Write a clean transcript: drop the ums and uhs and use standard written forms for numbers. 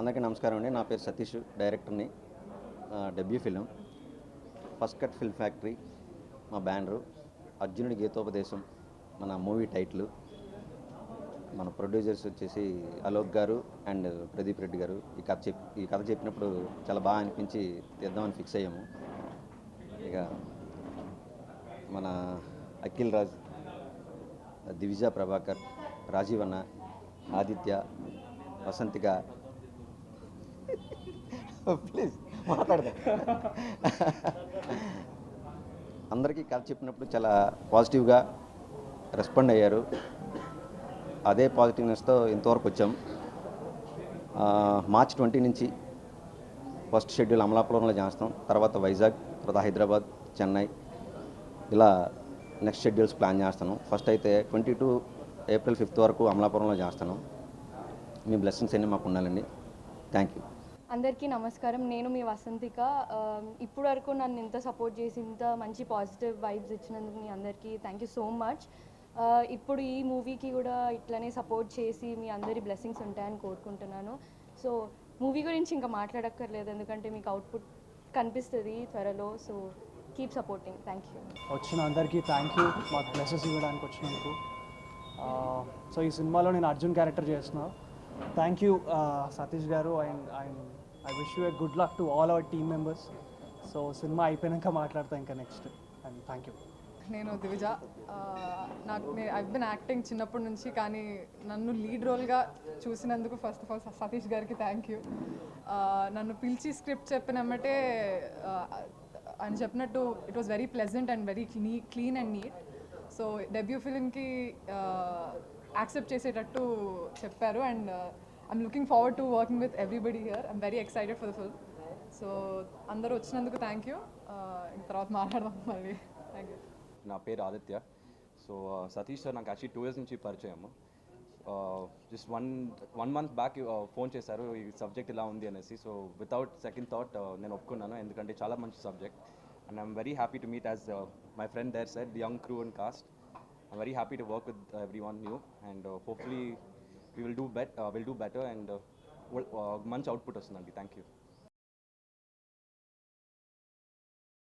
అందరికీ నమస్కారం అండి. నా పేరు సతీష్, డైరెక్టర్ని. Debut film first cut film factory మా బ్యానరు. అర్జునుడి గీతోపదేశం మన మూవీ టైటిల్. మన ప్రొడ్యూసర్స్ వచ్చేసి అలోక్ గారు అండ్ ప్రదీప్ రెడ్డి గారు. ఈ కథ చెప్పినప్పుడు చాలా బాగా అనిపించి తీద్దామని ఫిక్స్ అయ్యాము. ఇక మన అఖిల్ రాజ్, దివిజ ప్రభాకర్, రాజీవ్ అన్న, ఆదిత్య, వసంతిక, ప్లీజ్ మాట్లాడదాం. అందరికీ కథ చెప్పినప్పుడు చాలా పాజిటివ్గా రెస్పాండ్ అయ్యారు. అదే పాజిటివ్నెస్తో ఇంతవరకు వచ్చాం. మార్చ్ 20 నుంచి ఫస్ట్ షెడ్యూల్ అమలాపురంలో చేస్తాం. తర్వాత వైజాగ్, తర్వాత హైదరాబాద్, చెన్నై, ఇలా నెక్స్ట్ షెడ్యూల్స్ ప్లాన్ చేస్తాను. ఫస్ట్ అయితే 22 ఏప్రిల్ 5 వరకు అమలాపురంలో చేస్తాను. మీ బ్లెస్సింగ్స్ అన్నీ మాకు ఉండాలండి. Thank you. అందరికీ నమస్కారం. నేను మీ వసంతిక. ఇప్పుడు వరకు నన్ను ఇంత సపోర్ట్ చేసి ఇంత మంచి పాజిటివ్ వైబ్స్ ఇచ్చినందుకు మీ అందరికీ థ్యాంక్ యూ సో మచ్. ఇప్పుడు ఈ మూవీకి కూడా ఇట్లనే సపోర్ట్ చేసి మీ అందరి బ్లెస్సింగ్స్ ఉంటాయని కోరుకుంటున్నాను. సో మూవీ గురించి ఇంకా మాట్లాడక్కర్లేదు, ఎందుకంటే మీకు అవుట్పుట్ కనిపిస్తుంది త్వరలో. So keep supporting. Thank you. వచ్చిన అందరికీ థ్యాంక్ యూ, మాకు బ్లెసెస్ ఇవ్వడానికి వచ్చినందుకు. సో ఈ సినిమాలో నేను అర్జున్ క్యారెక్టర్ చేస్తున్నాను. థ్యాంక్ యూ సతీష్ గారు. And I wish you a good luck to all our team members. So cinema అయిపోయాక మాట్లాడతా ఇంకా నెక్స్ట్. And thank you. నేను దివిజ. ఐ బిన్ యాక్టింగ్ చిన్నప్పటి నుంచి, కానీ నన్ను లీడ్ రోల్గా చూసినందుకు ఫస్ట్ ఆఫ్ ఆల్ సతీష్ గారికి థ్యాంక్ యూ. నన్ను పిలిచి స్క్రిప్ట్ చెప్పినమ్మటే ఆయన చెప్పినట్టు it was very pleasant and very clean and neat. So debut ఫిలింకి యాక్సెప్ట్ చేసేటట్టు చెప్పారు. And I'm looking forward to working with everybody here. I'm very excited for the film. So అందరూ వచ్చినందుకు థ్యాంక్ యూ. తర్వాత మాట్లాడదాం మళ్ళీ. Thank you. నా పేరు ఆదిత్య. సో సతీష్ సార్ నాకు యాక్చువల్లీ 2 years నుంచి పరిచయము. Just one month back phone చేశారు ఈ సబ్జెక్ట్ ఇలా ఉంది అనేసి. సో వితౌట్ సెకండ్ థాట్ నేను ఒప్పుకున్నాను, ఎందుకంటే చాలా మంచి subject. And I'm very happy to meet as my friend there said, the young crew and cast. I'm very happy to work with everyone new, and hopefully we'll do better and మంచి output వస్తుందండి. Thank you.